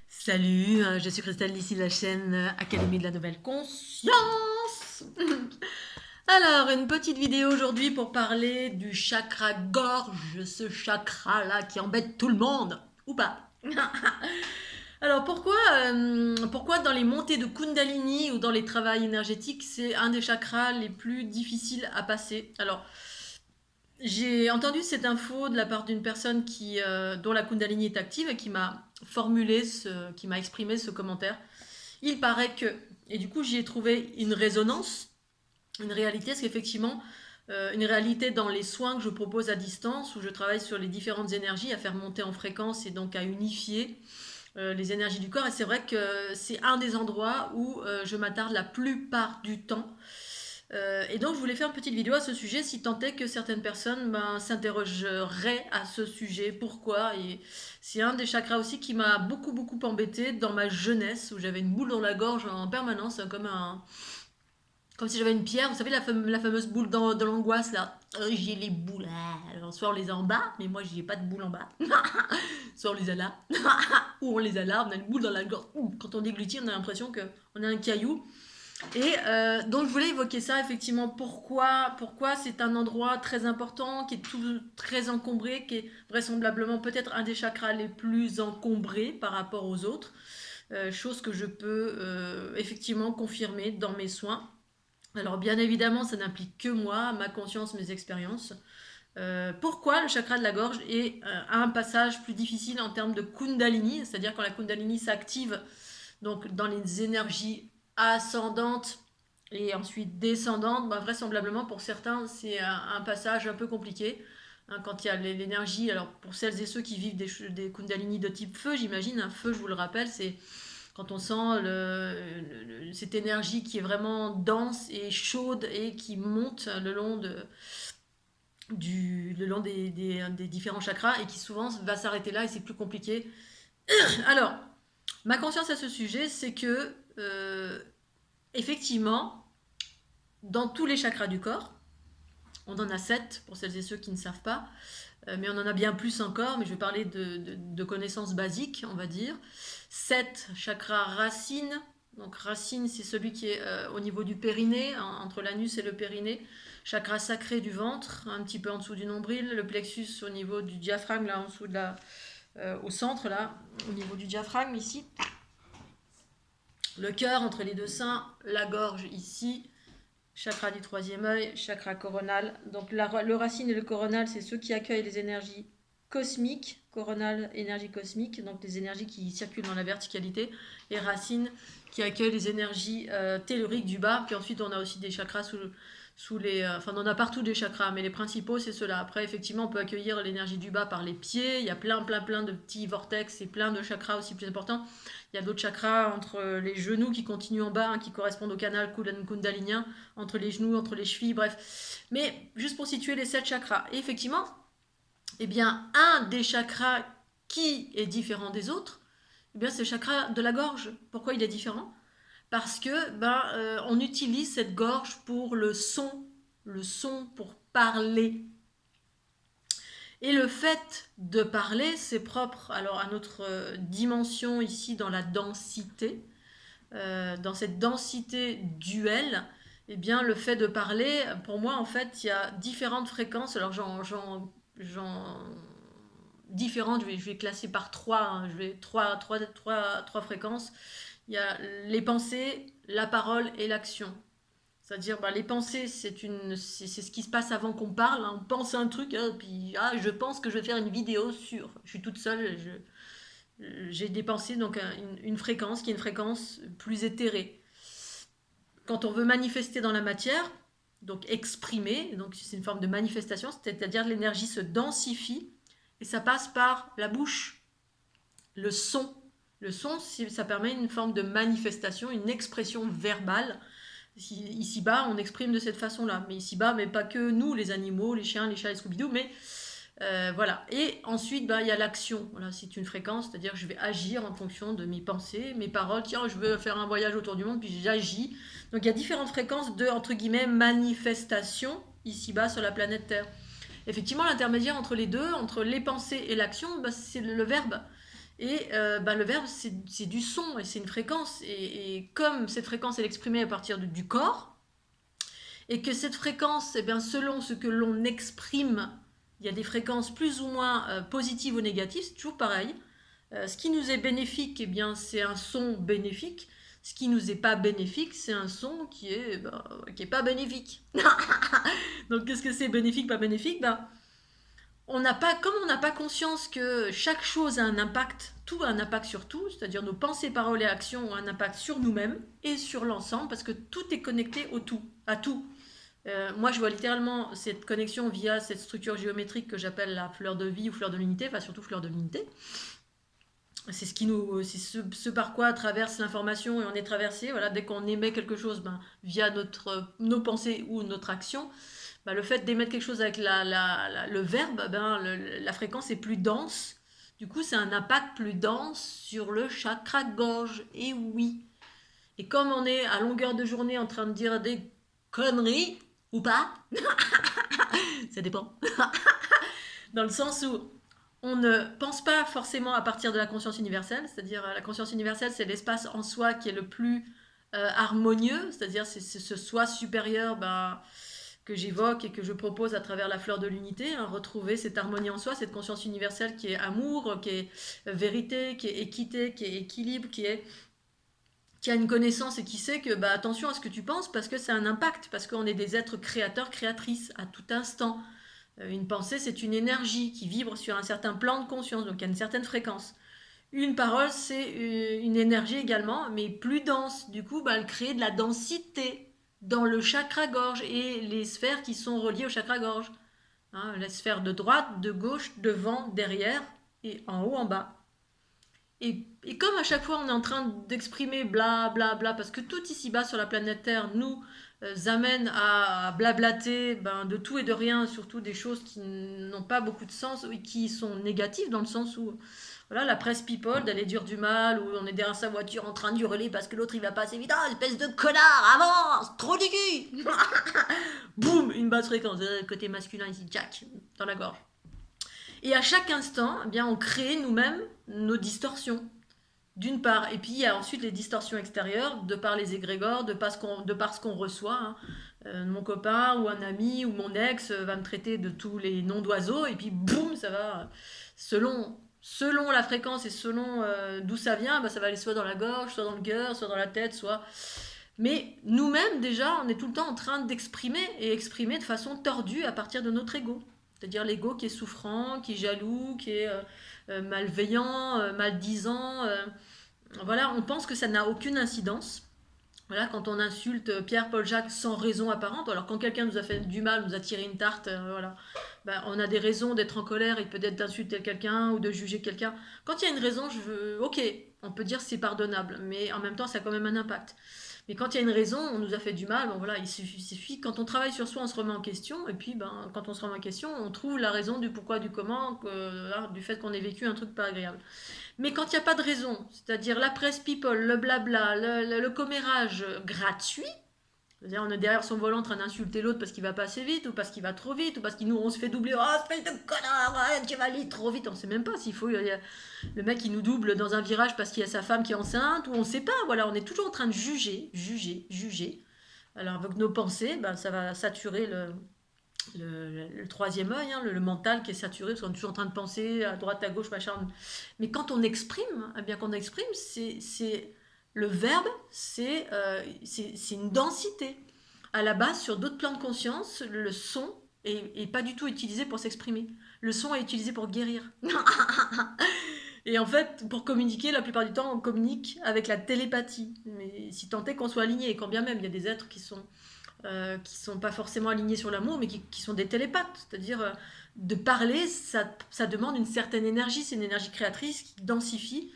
Salut, je suis Christelle, ici de la chaîne Académie de la Nouvelle Conscience. Alors, une petite vidéo aujourd'hui pour parler du chakra gorge, ce chakra-là qui embête tout le monde, ou pas. Alors, pourquoi dans les montées de Kundalini ou dans les travails énergétiques, c'est un des chakras les plus difficiles à passer. Alors, j'ai entendu cette info de la part d'une personne dont la Kundalini est active et qui m'a exprimé ce commentaire. Il paraît que, et du coup j'y ai trouvé une résonance, une réalité, parce qu'effectivement, une réalité dans les soins que je propose à distance, où je travaille sur les différentes énergies, à faire monter en fréquence et donc à unifier les énergies du corps. Et c'est vrai que c'est un des endroits où je m'attarde la plupart du temps. Et donc je voulais faire une petite vidéo à ce sujet, si tant est que certaines personnes s'interrogeraient à ce sujet, pourquoi. Et c'est un des chakras aussi qui m'a beaucoup embêté dans ma jeunesse, où j'avais une boule dans la gorge en permanence, hein, comme si j'avais une pierre. Vous savez la fameuse boule dans l'angoisse là. J'ai les boules. Alors, soit on les a en bas, mais moi j'ai pas de boule en bas. Soit on les a là, ou on les a là, on a une boule dans la gorge. Quand on déglutit, on a l'impression qu'on a un caillou. Et donc je voulais évoquer ça effectivement. Pourquoi c'est un endroit très important, qui est tout très encombré, qui est vraisemblablement peut-être un des chakras les plus encombrés par rapport aux autres. Chose que je peux effectivement confirmer dans mes soins. Alors bien évidemment, ça n'implique que moi, ma conscience, mes expériences. Pourquoi le chakra de la gorge a un passage plus difficile en termes de kundalini, c'est-à-dire quand la kundalini s'active donc dans les énergies ascendantes et ensuite descendantes, vraisemblablement pour certains c'est un passage un peu compliqué. Hein, quand il y a l'énergie, alors pour celles et ceux qui vivent des kundalini de type feu, j'imagine, un feu, je vous le rappelle, c'est quand on sent cette énergie qui est vraiment dense et chaude et qui monte le long des différents chakras et qui souvent va s'arrêter là et c'est plus compliqué. Alors, ma conscience à ce sujet, c'est que effectivement, dans tous les chakras du corps, on en a 7 pour celles et ceux qui ne savent pas, mais on en a bien plus encore, mais je vais parler de connaissances basiques, on va dire. 7 chakras racines. Donc racine, c'est celui qui est au niveau du périnée, entre l'anus et le périnée. Chakra sacré du ventre, un petit peu en dessous du nombril. Le plexus au niveau du diaphragme, là en dessous au centre, là, au niveau du diaphragme, ici. Le cœur entre les deux seins, la gorge ici, chakra du troisième œil, chakra coronal. Donc le racine et le coronal, c'est ceux qui accueillent les énergies cosmiques, coronal, énergie cosmique, donc les énergies qui circulent dans la verticalité, et racine qui accueille les énergies telluriques du bas. Puis ensuite, on a aussi des chakras sous les... enfin, on a partout des chakras, mais les principaux, c'est ceux-là. Après, effectivement, on peut accueillir l'énergie du bas par les pieds. Il y a plein de petits vortex et plein de chakras aussi plus importants. Il y a d'autres chakras entre les genoux qui continuent en bas, hein, qui correspondent au canal kundalinien, entre les genoux, entre les chevilles, bref. Mais juste pour situer les 7 chakras. Et effectivement, eh bien, un des chakras qui est différent des autres, eh bien, c'est le chakra de la gorge. Pourquoi il est différent? Parce que on utilise cette gorge pour le son pour parler. Et le fait de parler, c'est propre alors à notre dimension ici dans la densité, dans cette densité duelle. Eh bien, le fait de parler, pour moi, en fait, il y a différentes fréquences. Alors, différentes, je vais classer par trois, hein, je vais trois fréquences. Il y a les pensées, la parole et l'action. C'est-à-dire, les pensées, c'est ce qui se passe avant qu'on parle, hein. On pense à un truc, hein, puis je pense que je vais faire une vidéo sur. Je suis toute seule, j'ai des pensées, donc une fréquence qui est une fréquence plus éthérée. Quand on veut manifester dans la matière, donc exprimer, donc c'est une forme de manifestation, c'est-à-dire l'énergie se densifie et ça passe par la bouche, le son. Le son, ça permet une forme de manifestation, une expression verbale. Ici-bas, on exprime de cette façon-là. Mais ici-bas, mais pas que nous, les animaux, les chiens, les chats, les Scooby-Doo, mais voilà. Et ensuite, il y a l'action. Voilà, c'est une fréquence, c'est-à-dire que je vais agir en fonction de mes pensées, mes paroles. Tiens, je veux faire un voyage autour du monde, puis j'agis. Donc il y a différentes fréquences de, entre guillemets, manifestation ici-bas sur la planète Terre. Effectivement, l'intermédiaire entre les deux, entre les pensées et l'action, c'est le verbe. Et le verbe, c'est du son, et c'est une fréquence. Et comme cette fréquence, elle est exprimée à partir du corps, et que cette fréquence, eh bien, selon ce que l'on exprime, il y a des fréquences plus ou moins positives ou négatives, c'est toujours pareil. Ce qui nous est bénéfique, eh bien, c'est un son bénéfique. Ce qui nous est pas bénéfique, c'est un son qui est pas bénéfique. Donc, qu'est-ce que c'est bénéfique, pas bénéfique? Comme on n'a pas conscience que chaque chose a un impact, tout a un impact sur tout, c'est-à-dire nos pensées, paroles et actions ont un impact sur nous-mêmes et sur l'ensemble, parce que tout est connecté au tout, à tout. Moi, je vois littéralement cette connexion via cette structure géométrique que j'appelle la fleur de vie ou fleur de l'unité, enfin surtout fleur de l'unité. C'est ce par quoi traverse l'information et on est traversé. Voilà, dès qu'on émet quelque chose, via nos pensées ou notre action, le fait d'émettre quelque chose avec le verbe, la fréquence est plus dense. Du coup, c'est un impact plus dense sur le chakra gorge. Et oui. Et comme on est à longueur de journée en train de dire des conneries, ou pas, ça dépend. Dans le sens où on ne pense pas forcément à partir de la conscience universelle, c'est-à-dire la conscience universelle, c'est l'espace en soi qui est le plus harmonieux, c'est-à-dire c'est ce soi supérieur que j'évoque et que je propose à travers la fleur de l'unité, hein, retrouver cette harmonie en soi, cette conscience universelle qui est amour, qui est vérité, qui est équité, qui est équilibre, qui a une connaissance et qui sait que attention à ce que tu penses parce que c'est un impact, parce qu'on est des êtres créateurs, créatrices à tout instant. Une pensée, c'est une énergie qui vibre sur un certain plan de conscience, donc à une certaine fréquence. Une parole, c'est une énergie également, mais plus dense. Du coup, elle crée de la densité dans le chakra-gorge et les sphères qui sont reliées au chakra-gorge. Hein, la sphère de droite, de gauche, devant, derrière et en haut, en bas. Et comme à chaque fois on est en train d'exprimer bla bla bla, parce que tout ici-bas sur la planète Terre nous amène à blablater de tout et de rien, surtout des choses qui n'ont pas beaucoup de sens et qui sont négatives dans le sens où voilà, la presse people d'aller dire du mal, ou on est derrière sa voiture en train de hurler parce que l'autre il va pas assez vite, ah espèce de connard, avance, trop du cul. Boum, une basse fréquence, côté masculin ici, jack, dans la gorge. Et à chaque instant, eh bien, on crée nous-mêmes nos distorsions, d'une part. Et puis il y a ensuite les distorsions extérieures, de par les égrégores, de par ce qu'on reçoit. Hein. Mon copain ou un ami ou mon ex va me traiter de tous les noms d'oiseaux, et puis boum, ça va, selon la fréquence et selon d'où ça vient, ça va aller soit dans la gorge, soit dans le cœur, soit dans la tête, soit... Mais nous-mêmes, déjà, on est tout le temps en train d'exprimer, et exprimer de façon tordue à partir de notre ego. C'est-à-dire l'ego qui est souffrant, qui est jaloux, qui est malveillant, maldisant. Voilà, on pense que ça n'a aucune incidence. Voilà, quand on insulte Pierre, Paul, Jacques sans raison apparente, alors quand quelqu'un nous a fait du mal, nous a tiré une tarte, voilà, on a des raisons d'être en colère et peut-être d'insulter quelqu'un ou de juger quelqu'un. Quand il y a une raison, ok, on peut dire c'est pardonnable, mais en même temps, ça a quand même un impact. Mais quand il y a une raison, on nous a fait du mal, voilà, il suffit, quand on travaille sur soi, on se remet en question, et puis quand on se remet en question, on trouve la raison du pourquoi, du comment, du fait qu'on ait vécu un truc pas agréable. Mais quand il n'y a pas de raison, c'est-à-dire la presse people, le blabla, le commérage gratuit, c'est-à-dire on est derrière son volant en train d'insulter l'autre parce qu'il va pas assez vite, ou parce qu'il va trop vite, ou parce qu'on se fait doubler, oh espèce de connard, tu vas aller trop vite, on sait même pas s'il faut, le mec qui nous double dans un virage parce qu'il y a sa femme qui est enceinte, ou on sait pas, voilà, on est toujours en train de juger. Alors avec nos pensées, ça va saturer le troisième œil, hein, le mental qui est saturé, parce qu'on est toujours en train de penser à droite, à gauche, machin. Mais quand on exprime, c'est le verbe, c'est une densité. À la base, sur d'autres plans de conscience, le son est pas du tout utilisé pour s'exprimer. Le son est utilisé pour guérir. Et en fait, pour communiquer, la plupart du temps, on communique avec la télépathie. Mais si tant est qu'on soit aligné, et quand bien même, il y a des êtres qui sont pas forcément alignés sur l'amour, mais qui sont des télépathes. C'est-à-dire, de parler, ça demande une certaine énergie, c'est une énergie créatrice qui densifie.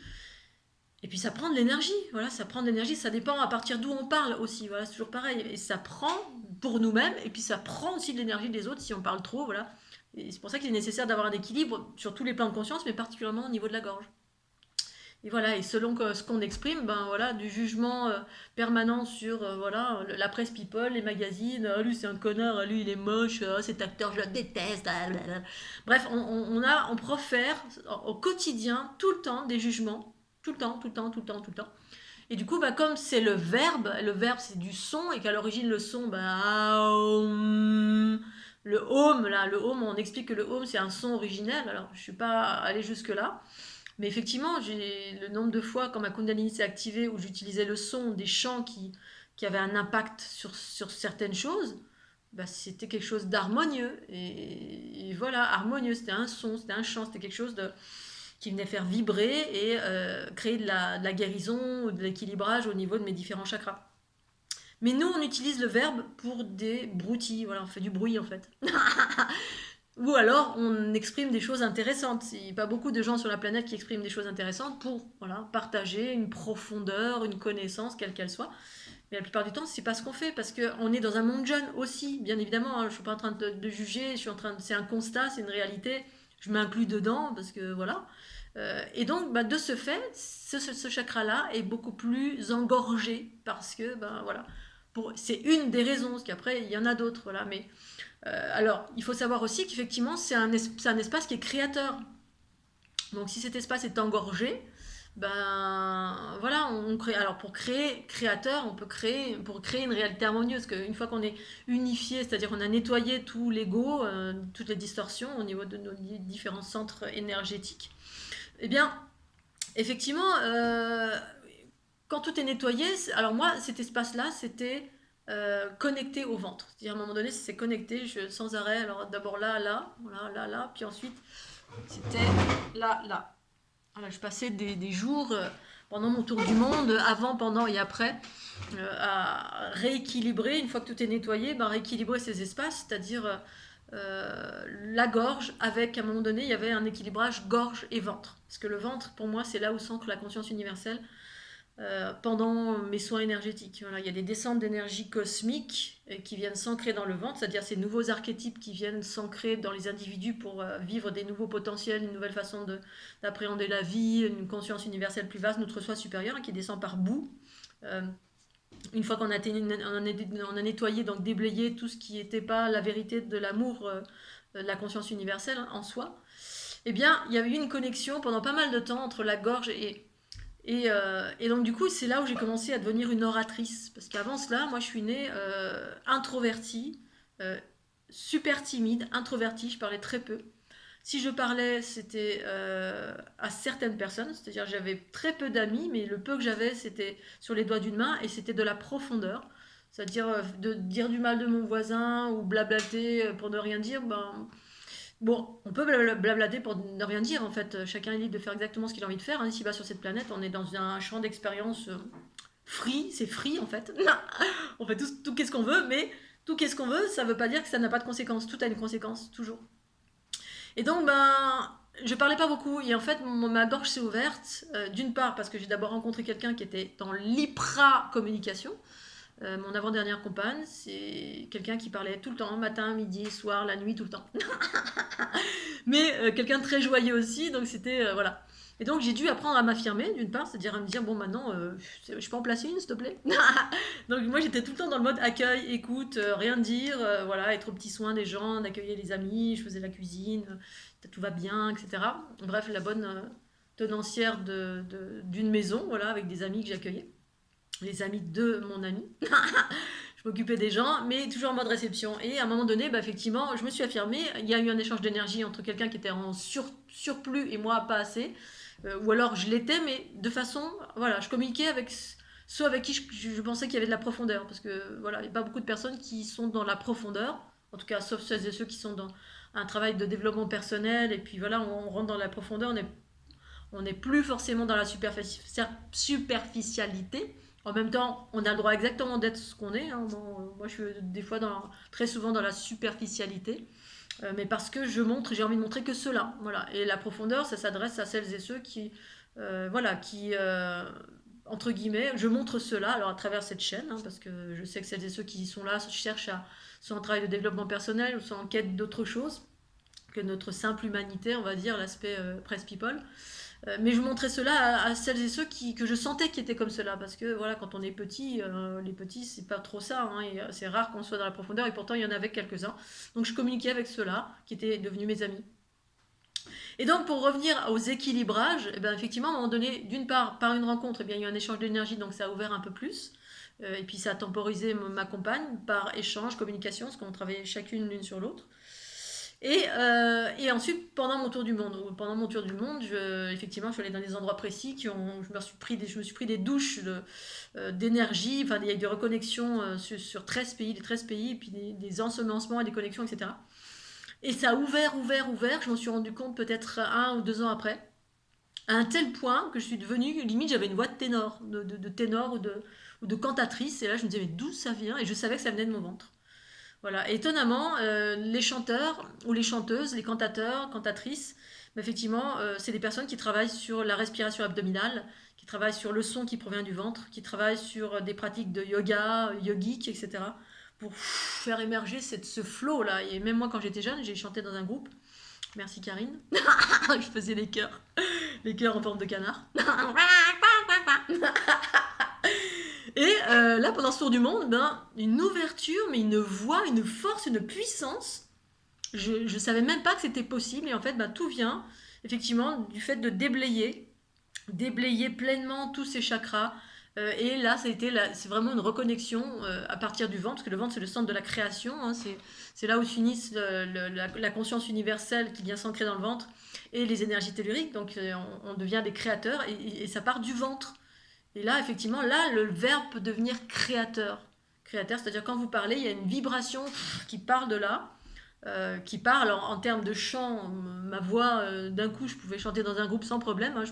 Et puis ça prend de l'énergie, voilà, ça prend de l'énergie, ça dépend à partir d'où on parle aussi, voilà, c'est toujours pareil. Et ça prend pour nous-mêmes, et puis ça prend aussi de l'énergie des autres si on parle trop, voilà. Et c'est pour ça qu'il est nécessaire d'avoir un équilibre sur tous les plans de conscience, mais particulièrement au niveau de la gorge. Et voilà, et selon ce qu'on exprime, ben voilà, du jugement permanent sur voilà, la presse people, les magazines, ah, lui c'est un connard, ah, lui il est moche, ah, cet acteur je le déteste, ah, blablabla. Bref, on profère au quotidien, tout le temps, des jugements, tout le temps, tout le temps, tout le temps, tout le temps. Et du coup, bah, comme c'est le verbe c'est du son, et qu'à l'origine le son, bah, le home, là, le home, on explique que le home c'est un son originel, alors je suis pas allée jusque-là. Mais effectivement, j'ai le nombre de fois quand ma Kundalini s'est activée où j'utilisais le son des chants qui avaient un impact sur certaines choses, bah, c'était quelque chose d'harmonieux. Et voilà, harmonieux, c'était un son, c'était un chant, c'était quelque chose qui venait faire vibrer et créer de la guérison ou de l'équilibrage au niveau de mes différents chakras. Mais nous, on utilise le verbe pour des broutilles, voilà, on fait du bruit en fait. Ou alors on exprime des choses intéressantes. Il n'y a pas beaucoup de gens sur la planète qui expriment des choses intéressantes pour voilà, partager une profondeur, une connaissance, quelle qu'elle soit. Mais la plupart du temps, c'est pas ce qu'on fait parce qu'on est dans un monde jeune aussi, bien évidemment. Hein, je suis pas en train de juger, c'est un constat, c'est une réalité. Je m'inclus dedans parce que voilà. Et donc, bah, de ce fait, ce chakra-là est beaucoup plus engorgé parce que, ben voilà, c'est une des raisons, parce qu'après, il y en a d'autres, voilà. Mais alors, il faut savoir aussi qu'effectivement, c'est un espace qui est créateur. Donc, si cet espace est engorgé, ben voilà, on crée. Alors, pour créer créateur, on peut créer pour créer une réalité harmonieuse. Parce qu'une fois qu'on est unifié, c'est-à-dire qu'on a nettoyé tout l'ego, toutes les distorsions au niveau de nos différents centres énergétiques, eh bien, effectivement, quand tout est nettoyé, alors moi, cet espace-là, c'était connecté au ventre. C'est-à-dire, à un moment donné, c'est connecté sans arrêt. Alors, d'abord là, là, là, là, là, puis ensuite, c'était là, là. Voilà, je passais des jours pendant mon tour du monde, avant, pendant et après, à rééquilibrer, une fois que tout est nettoyé, ben, rééquilibrer ces espaces, c'est-à-dire la gorge, avec à un moment donné, il y avait un équilibrage gorge et ventre. Parce que le ventre, pour moi, c'est là où s'ancre la conscience universelle pendant mes soins énergétiques. Voilà, il y a des descentes d'énergie cosmique qui viennent s'ancrer dans le ventre, c'est-à-dire ces nouveaux archétypes qui viennent s'ancrer dans les individus pour vivre des nouveaux potentiels, une nouvelle façon d'appréhender la vie, une conscience universelle plus vaste, notre soi supérieur, hein, qui descend par bout. Une fois qu'on a nettoyé, donc déblayé tout ce qui n'était pas la vérité de l'amour, de la conscience universelle hein, en soi, eh bien, il y a eu une connexion pendant pas mal de temps entre la gorge et donc du coup, c'est là où j'ai commencé à devenir une oratrice. Parce qu'avant cela, moi, je suis née introvertie, euh, super timide, introvertie, je parlais très peu. Si je parlais, c'était à certaines personnes, c'est-à-dire j'avais très peu d'amis, mais le peu que j'avais, c'était sur les doigts d'une main, et c'était de la profondeur. C'est-à-dire de dire du mal de mon voisin ou blablater pour ne rien dire, ben, bon, on peut blablater pour ne rien dire, en fait. Chacun est libre de faire exactement ce qu'il a envie de faire. Hein. Ici-bas sur cette planète, on est dans un champ d'expérience free, c'est free en fait. On fait tout qu'est-ce qu'on veut, mais tout qu'est-ce qu'on veut, ça veut pas dire que ça n'a pas de conséquences. Tout a une conséquence, toujours. Et donc, ben, je parlais pas beaucoup. Et en fait, ma gorge s'est ouverte, d'une part parce que j'ai d'abord rencontré quelqu'un qui était dans l'hyper-communication. Mon avant-dernière compagne, c'est quelqu'un qui parlait tout le temps, matin, midi, soir, la nuit, tout le temps. Mais quelqu'un de très joyeux aussi, donc c'était voilà. Et donc j'ai dû apprendre à m'affirmer d'une part, c'est-à-dire à me dire bon maintenant je peux en placer une s'il te plaît. Donc moi j'étais tout le temps dans le mode accueil, écoute, rien dire, voilà, être au petit soin des gens, d'accueillir les amis, je faisais la cuisine, tout va bien, etc. Bref, la bonne tenancière d'une maison, voilà, avec des amis que j'accueillais, les amis de mon ami. Je m'occupais des gens, mais toujours en mode réception. Et à un moment donné, bah, effectivement, je me suis affirmée. Il y a eu un échange d'énergie entre quelqu'un qui était en surplus et moi pas assez. Ou alors je l'étais, mais de façon. Voilà, je communiquais avec ceux avec qui je pensais qu'il y avait de la profondeur. Parce que voilà, il n'y a pas beaucoup de personnes qui sont dans la profondeur. En tout cas, sauf celles et ceux qui sont dans un travail de développement personnel. Et puis voilà, on rentre dans la profondeur. On n'est plus forcément dans la superficialité. En même temps, on a le droit exactement d'être ce qu'on est. Hein. Moi, je suis des fois très souvent dans la superficialité, mais parce que j'ai envie de montrer que cela. Voilà. Et la profondeur, ça s'adresse à celles et ceux qui, voilà, qui, entre guillemets, je montre cela. Alors à travers cette chaîne, hein, parce que je sais que celles et ceux qui sont là sont en travail de développement personnel ou sont en quête d'autre chose que notre simple humanité, on va dire, l'aspect press people. Mais je montrais cela à celles et ceux que je sentais qui étaient comme cela. Parce que voilà, quand on est petit, les petits, c'est pas trop ça. Hein, et c'est rare qu'on soit dans la profondeur. Et pourtant, il y en avait quelques-uns. Donc je communiquais avec ceux-là, qui étaient devenus mes amis. Et donc, pour revenir aux équilibrages, eh ben, effectivement, à un moment donné, d'une part, par une rencontre, eh bien, il y a eu un échange d'énergie, donc ça a ouvert un peu plus. Et puis, ça a temporisé ma compagne par échange, communication, parce qu'on travaillait chacune l'une sur l'autre. Et ensuite, pendant mon tour du monde, effectivement, je suis allée dans des endroits précis je me suis pris des douches d'énergie, enfin, il y a eu des reconnexions sur 13 pays, les 13 pays, et puis des ensemencements et des connexions, etc. Et ça a ouvert, je m'en suis rendu compte peut-être 1 ou 2 ans après, à un tel point que je suis devenue, limite j'avais une voix de ténor, de ténor ou de cantatrice, et là je me disais mais d'où ça vient, et je savais que ça venait de mon ventre. Voilà, et étonnamment, les chanteurs ou les chanteuses, les cantateurs, cantatrices, bah, effectivement, c'est des personnes qui travaillent sur la respiration abdominale, qui travaillent sur le son qui provient du ventre, qui travaillent sur des pratiques de yoga, yogique, etc. Pour faire émerger ce flow-là. Et même moi, quand j'étais jeune, j'ai chanté dans un groupe. Merci Karine. Je faisais les chœurs en forme de canard. Et là, pendant ce tour du monde, ben, une ouverture, mais une voix, une force, une puissance. Je ne savais même pas que c'était possible. Et en fait, ben, tout vient effectivement du fait de déblayer pleinement tous ces chakras. Et là, c'est vraiment une reconnexion à partir du ventre, parce que le ventre, c'est le centre de la création. Hein, c'est là où s'unissent la conscience universelle qui vient s'ancrer dans le ventre et les énergies telluriques. Donc, on devient des créateurs et ça part du ventre. Et là, effectivement, là, le verbe peut devenir créateur. Créateur, c'est-à-dire quand vous parlez, il y a une vibration qui part de là, qui parle en termes de chant. Ma voix, d'un coup, je pouvais chanter dans un groupe sans problème. Hein,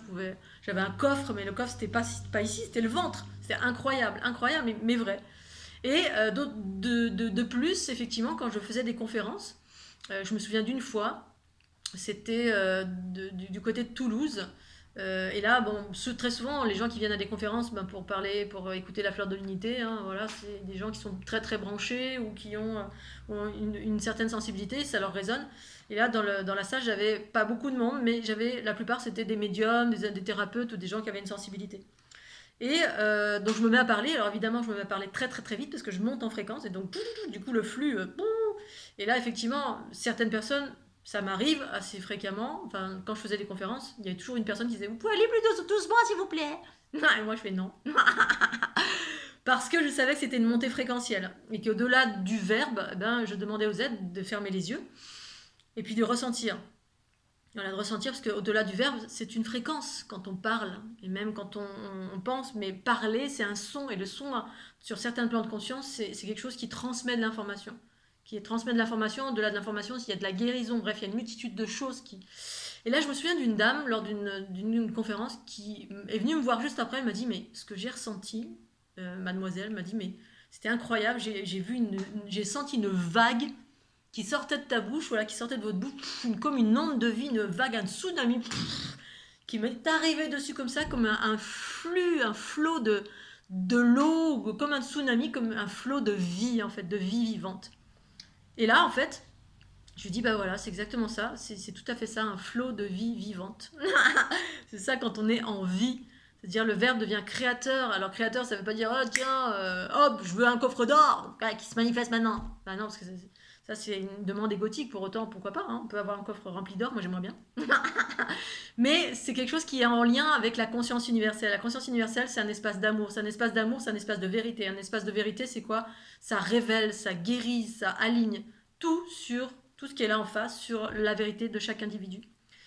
j'avais un coffre, mais le coffre, c'était pas ici, c'était le ventre. C'était incroyable, incroyable, mais vrai. Et de plus, effectivement, quand je faisais des conférences, je me souviens d'une fois, c'était du côté de Toulouse. Et là, bon, très souvent, les gens qui viennent à des conférences ben, pour parler, pour écouter la fleur de l'unité, hein, voilà, c'est des gens qui sont très très branchés ou qui ont une certaine sensibilité, ça leur résonne. Et là, dans la salle, j'avais pas beaucoup de monde, mais la plupart c'était des médiums, des thérapeutes ou des gens qui avaient une sensibilité. Et donc je me mets à parler, alors évidemment je me mets à parler très très très vite parce que je monte en fréquence et donc du coup le flux, et là effectivement certaines personnes, ça m'arrive assez fréquemment, enfin quand je faisais des conférences, il y avait toujours une personne qui disait vous pouvez aller plus doucement s'il vous plaît. Et moi je fais non. Parce que je savais que c'était une montée fréquentielle et qu'au-delà du verbe, ben, je demandais aux aides de fermer les yeux et puis de ressentir. Voilà, de ressentir, parce qu'au-delà du verbe, c'est une fréquence quand on parle, et même quand on pense, mais parler, c'est un son, et le son, sur certains plans de conscience, c'est quelque chose qui transmet de l'information. Qui transmet de l'information, au-delà de l'information, s'il y a de la guérison, bref, il y a une multitude de choses qui... Et là, je me souviens d'une dame, lors d'une conférence, qui est venue me voir juste après, elle m'a dit, mais ce que j'ai ressenti, mademoiselle, m'a dit, mais c'était incroyable, j'ai senti une vague qui sortait de ta bouche, voilà, qui sortait de votre bouche, comme une onde de vie, une vague, un tsunami, qui m'est arrivé dessus comme ça, comme un flux, un flot de l'eau, comme un tsunami, comme un flot de vie, en fait, de vie vivante. Et là, en fait, je lui dis, bah voilà, c'est exactement ça, c'est tout à fait ça, un flot de vie vivante. C'est ça quand on est en vie. C'est-à-dire le verbe devient créateur. Alors créateur, ça veut pas dire, oh tiens, hop, je veux un coffre d'or qui se manifeste maintenant. Bah non, parce que ça c'est une demande égotique, pour autant, pourquoi pas, hein, on peut avoir un coffre rempli d'or, moi j'aimerais bien. Mais c'est quelque chose qui est en lien avec la conscience universelle. La conscience universelle, c'est un espace d'amour, c'est un espace d'amour, c'est un espace de vérité. Un espace de vérité, c'est quoi? Ça révèle, ça guérit, ça aligne tout sur tout ce qui est là en face, sur la vérité de chaque individu.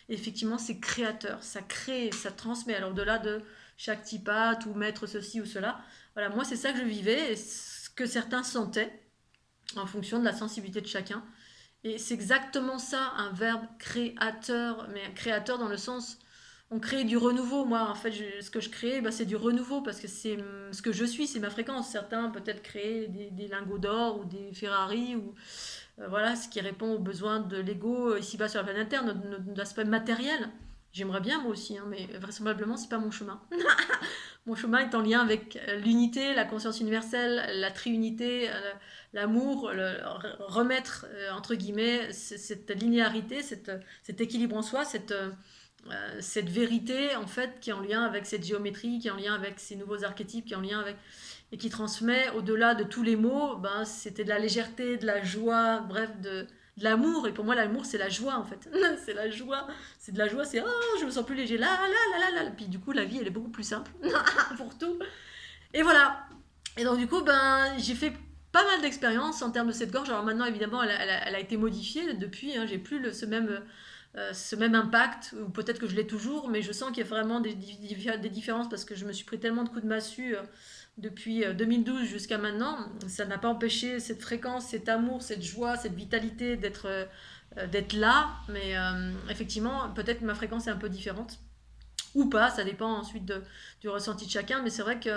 Et effectivement, c'est créateur, ça crée, ça transmet. Alors au-delà de chaque tipate ou mettre ceci ou cela, voilà, moi c'est ça que je vivais et ce que certains sentaient en fonction de la sensibilité de chacun. Et c'est exactement ça, un verbe créateur, mais un créateur dans le sens, on crée du renouveau. Moi, en fait, ce que je crée, bah, c'est du renouveau parce que c'est ce que je suis, c'est ma fréquence. Certains peut-être créer des lingots d'or ou des Ferrari ou voilà, ce qui répond aux besoins de l'ego ici-bas sur la planète Terre, notre aspect matériel. J'aimerais bien moi aussi, hein, mais vraisemblablement c'est pas mon chemin. Mon chemin est en lien avec l'unité, la conscience universelle, la triunité, l'amour, remettre entre guillemets cette linéarité, cet équilibre en soi, cette vérité en fait qui est en lien avec cette géométrie, qui est en lien avec ces nouveaux archétypes, qui est en lien avec et qui transmet au-delà de tous les mots, ben, c'était de la légèreté, de la joie, bref, de l'amour. Et pour moi, l'amour, c'est la joie en fait. C'est la joie, c'est de la joie, c'est oh, je me sens plus léger, là, là, là, là, là. Puis du coup, la vie, elle est beaucoup plus simple pour tout. Et voilà. Et donc du coup, ben, j'ai fait pas mal d'expériences en termes de cette gorge. Alors maintenant, évidemment, elle a été modifiée depuis. Hein, j'ai plus ce même impact, ou peut-être que je l'ai toujours, mais je sens qu'il y a vraiment des différences parce que je me suis pris tellement de coups de massue depuis 2012 jusqu'à maintenant. Ça n'a pas empêché cette fréquence, cet amour, cette joie, cette vitalité d'être là, mais effectivement, peut-être que ma fréquence est un peu différente ou pas, ça dépend ensuite du ressenti de chacun, mais c'est vrai que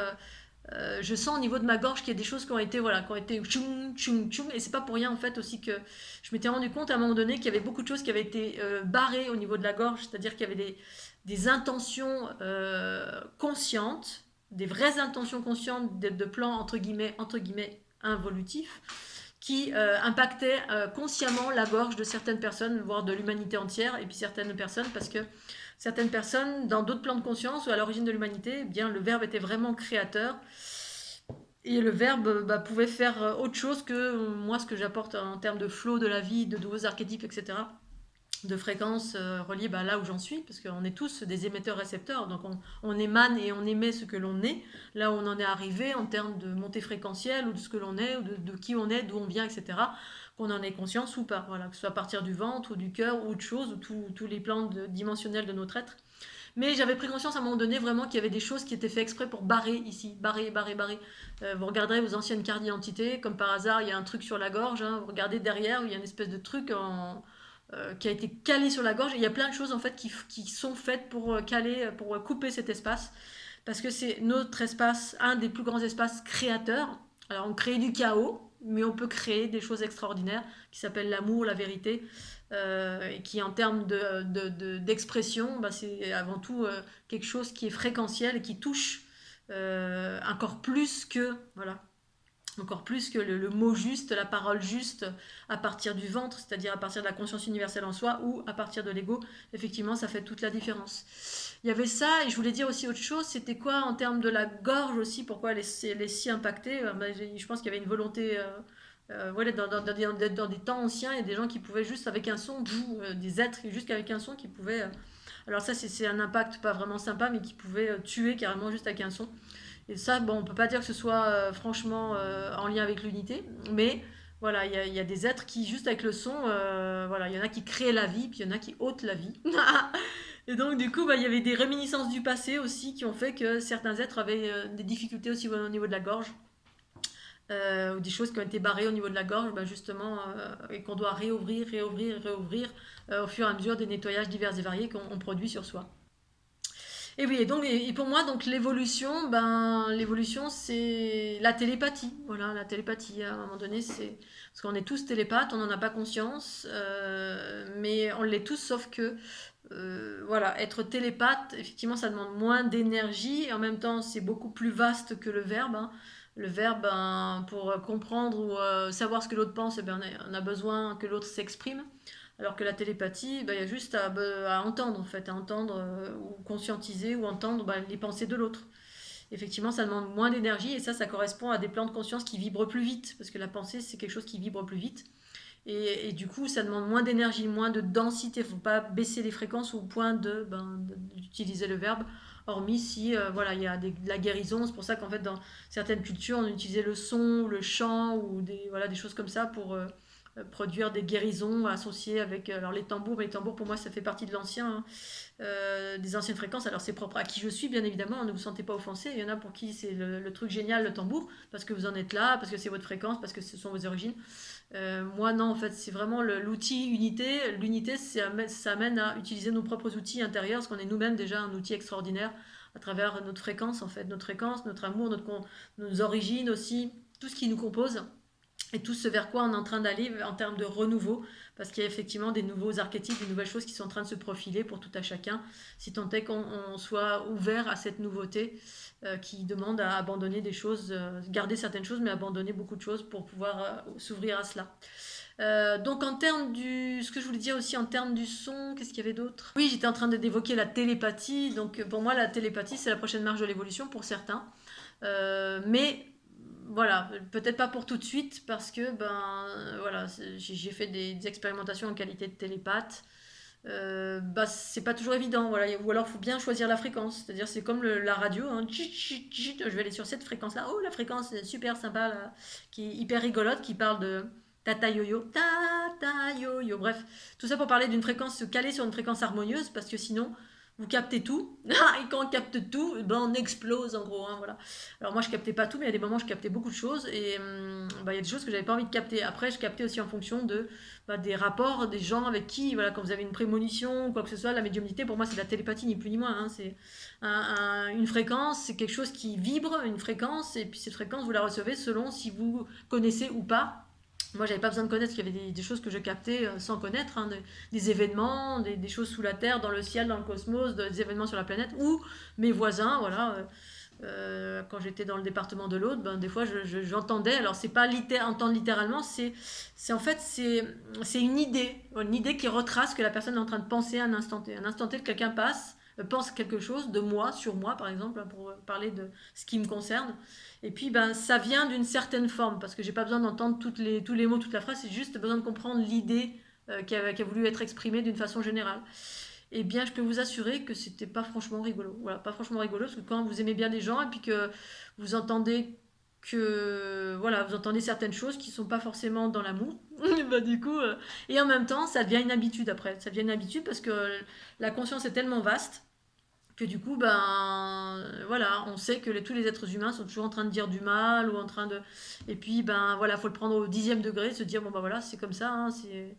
je sens au niveau de ma gorge qu'il y a des choses qui ont été voilà, qui ont été tchoum, tchoum, tchoum, et c'est pas pour rien en fait aussi que je m'étais rendu compte à un moment donné qu'il y avait beaucoup de choses qui avaient été barrées au niveau de la gorge, c'est-à-dire qu'il y avait des intentions conscientes, des vraies intentions conscientes de plans entre guillemets involutifs qui impactaient consciemment la gorge de certaines personnes, voire de l'humanité entière, et puis certaines personnes parce que certaines personnes, dans d'autres plans de conscience ou à l'origine de l'humanité, eh bien, le verbe était vraiment créateur. Et le verbe bah, pouvait faire autre chose que moi, ce que j'apporte en termes de flow de la vie, de nouveaux archétypes, etc. De fréquences reliées bah, là où j'en suis, parce qu'on est tous des émetteurs-récepteurs, donc on émane et on émet ce que l'on est, là où on en est arrivé en termes de montée fréquentielle, ou de ce que l'on est, ou de qui on est, d'où on vient, etc., qu'on en ait conscience ou pas, voilà, que ce soit à partir du ventre, ou du cœur, ou autre chose, ou tous les plans dimensionnels de notre être. Mais j'avais pris conscience à un moment donné vraiment qu'il y avait des choses qui étaient faites exprès pour barrer ici, barrer, barrer, barrer. Vous regarderez vos anciennes cartes d'identité, comme par hasard, il y a un truc sur la gorge, hein, vous regardez derrière, il y a une espèce de truc qui a été calé sur la gorge. Et il y a plein de choses en fait qui sont faites pour caler, pour couper cet espace. Parce que c'est notre espace, un des plus grands espaces créateurs. Alors on crée du chaos, mais on peut créer des choses extraordinaires qui s'appellent l'amour, la vérité, et qui en termes d'expression, bah, c'est avant tout quelque chose qui est fréquentiel et qui touche encore plus que voilà, encore plus que le mot juste, la parole juste à partir du ventre, c'est-à-dire à partir de la conscience universelle en soi ou à partir de l'ego, effectivement, ça fait toute la différence. Il y avait ça, et je voulais dire aussi autre chose, c'était quoi en termes de la gorge aussi, pourquoi elle est si impactée. Je pense qu'il y avait une volonté, voilà, dans des temps anciens, il y a des gens qui pouvaient juste avec un son, des êtres, juste avec un son qui pouvaient... alors ça, c'est un impact pas vraiment sympa, mais qui pouvait tuer carrément juste avec un son. Et ça, bon, on peut pas dire que ce soit franchement en lien avec l'unité, mais voilà, il y a des êtres qui, juste avec le son, voilà, il y en a qui créent la vie, puis il y en a qui ôtent la vie. Et donc, du coup, bah, il y avait des réminiscences du passé aussi qui ont fait que certains êtres avaient des difficultés aussi au niveau de la gorge, ou des choses qui ont été barrées au niveau de la gorge, bah, justement, et qu'on doit réouvrir, réouvrir, réouvrir au fur et à mesure des nettoyages divers et variés qu'on produit sur soi. Et oui, et donc et pour moi, donc l'évolution, ben l'évolution c'est la télépathie. Voilà, la télépathie. À un moment donné, c'est parce qu'on est tous télépathes, on n'en a pas conscience, mais on l'est tous, sauf que voilà, être télépathe, effectivement, ça demande moins d'énergie et en même temps, c'est beaucoup plus vaste que le verbe. Hein. Le verbe, ben, pour comprendre ou savoir ce que l'autre pense, eh ben, on a besoin que l'autre s'exprime. Alors que la télépathie, bah, il y a juste à entendre, en fait, à entendre ou conscientiser ou entendre bah, les pensées de l'autre. Effectivement, ça demande moins d'énergie et ça correspond à des plans de conscience qui vibrent plus vite, parce que la pensée, c'est quelque chose qui vibre plus vite. Et du coup, ça demande moins d'énergie, moins de densité. Il ne faut pas baisser les fréquences au point d'utiliser le verbe, hormis si voilà, il y a de la guérison. C'est pour ça qu'en fait, dans certaines cultures, on utilisait le son, le chant ou voilà, des choses comme ça pour produire des guérisons associées avec alors les tambours. Mais les tambours, pour moi, ça fait partie de l'ancien, hein, des anciennes fréquences. Alors, c'est propre à qui je suis, bien évidemment. Ne vous sentez pas offensé. Il y en a pour qui c'est le truc génial, le tambour, parce que vous en êtes là, parce que c'est votre fréquence, parce que ce sont vos origines. Moi, non, en fait, c'est vraiment l'outil unité. L'unité, ça amène à utiliser nos propres outils intérieurs, parce qu'on est nous-mêmes déjà un outil extraordinaire à travers notre fréquence, en fait. Notre fréquence, notre amour, nos origines aussi, tout ce qui nous compose. et tout ce vers quoi on est en train d'aller en termes de renouveau, parce qu'il y a effectivement des nouveaux archétypes, des nouvelles choses qui sont en train de se profiler pour tout à chacun, si tant est qu'on soit ouvert à cette nouveauté qui demande à abandonner des choses, garder certaines choses, mais abandonner beaucoup de choses pour pouvoir s'ouvrir à cela. Donc en termes ce que je voulais dire aussi en termes du son, qu'est-ce qu'il y avait d'autre? Oui, j'étais en train d'évoquer la télépathie. Donc pour moi, la télépathie, c'est la prochaine marche de l'évolution pour certains. Mais voilà, peut-être pas pour tout de suite parce que voilà, j'ai fait des expérimentations en qualité de télépathe. C'est pas toujours évident, voilà. Ou alors faut bien choisir la fréquence, c'est-à-dire c'est comme la radio, hein. Je vais aller sur cette fréquence-là. Oh, la fréquence est super sympa là, qui est hyper rigolote, qui parle de tata yo-yo, tata yo-yo. Bref, tout ça pour parler d'une fréquence, se caler sur une fréquence harmonieuse, parce que sinon vous captez tout. Et quand on capte tout, on explose en gros, hein, voilà. Alors moi je captais pas tout, mais il y a des moments où je captais beaucoup de choses, et il y a des choses que j'avais pas envie de capter. Après je captais aussi en fonction des rapports des gens avec qui, voilà, quand vous avez une prémonition ou quoi que ce soit. La médiumnité pour moi c'est de la télépathie ni plus ni moins, hein. C'est une fréquence, c'est quelque chose qui vibre, une fréquence, et puis cette fréquence vous la recevez selon si vous connaissez ou pas. Moi, j'avais pas besoin de connaître, parce qu'il y avait des choses que je captais sans connaître, hein, des événements, des choses sous la terre, dans le ciel, dans le cosmos, des événements sur la planète, ou mes voisins, voilà. Quand j'étais dans le département de l'Aude, des fois j'entendais. Alors c'est pas entendre littéralement, en fait c'est une idée qui retrace ce que la personne est en train de penser à un instant T. Un instant T, quelqu'un pense quelque chose de moi, sur moi par exemple, hein, pour parler de ce qui me concerne. Et puis ça vient d'une certaine forme, parce que j'ai pas besoin d'entendre tous les mots, toute la phrase, c'est juste besoin de comprendre l'idée qui a voulu être exprimée d'une façon générale. Eh bien, je peux vous assurer que c'était pas franchement rigolo. Voilà, pas franchement rigolo, parce que quand vous aimez bien des gens et puis que vous entendez voilà, vous entendez certaines choses qui sont pas forcément dans l'amour, du coup, et en même temps, ça devient une habitude après. Ça devient une habitude parce que la conscience est tellement vaste que du coup, voilà, on sait que tous les êtres humains sont toujours en train de dire du mal ou en train de, et puis voilà, faut le prendre au 10e degré, se dire bon voilà, c'est comme ça, hein, c'est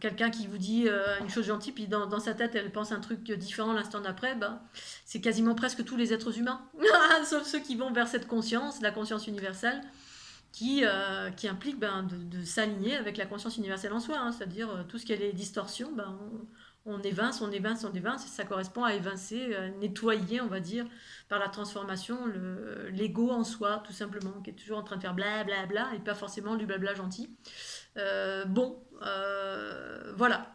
quelqu'un qui vous dit une chose gentille, puis dans sa tête, elle pense un truc différent l'instant d'après, c'est quasiment presque tous les êtres humains, sauf ceux qui vont vers cette conscience, la conscience universelle, qui implique de s'aligner avec la conscience universelle en soi, hein, c'est-à-dire tout ce qui est les distorsions, on évince, on évince, on évince, et ça correspond à évincer, nettoyer, on va dire, par la transformation, l'ego en soi, tout simplement, qui est toujours en train de faire bla bla bla, et pas forcément du blabla gentil. Voilà.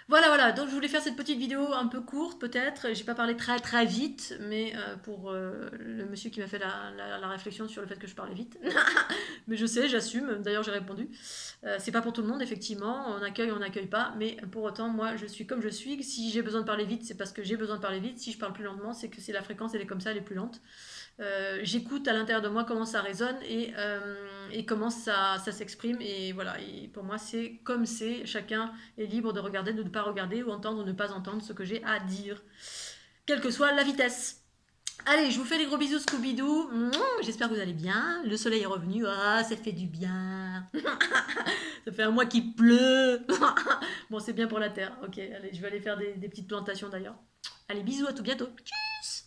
Voilà, donc je voulais faire cette petite vidéo un peu courte peut-être, j'ai pas parlé très très vite, mais pour le monsieur qui m'a fait la réflexion sur le fait que je parlais vite, mais je sais, j'assume, d'ailleurs j'ai répondu. C'est pas pour tout le monde, effectivement, on n'accueille pas, mais pour autant, moi je suis comme je suis. Si j'ai besoin de parler vite, c'est parce que j'ai besoin de parler vite. Si je parle plus lentement, c'est que c'est la fréquence, elle est comme ça, elle est plus lente. J'écoute à l'intérieur de moi comment ça résonne, et comment ça s'exprime, et voilà. Et pour moi c'est comme c'est, chacun est libre de regarder, de ne pas regarder, ou entendre ou ne pas entendre ce que j'ai à dire, quelle que soit la vitesse. Allez, je vous fais des gros bisous, Scooby-Doo. J'espère que vous allez bien. Le soleil est revenu. Ah, ça fait du bien. Ça fait un mois qu'il pleut. Bon, c'est bien pour la terre. Ok, allez, je vais aller faire des petites plantations d'ailleurs. Allez, bisous, à tout bientôt. Tchuss.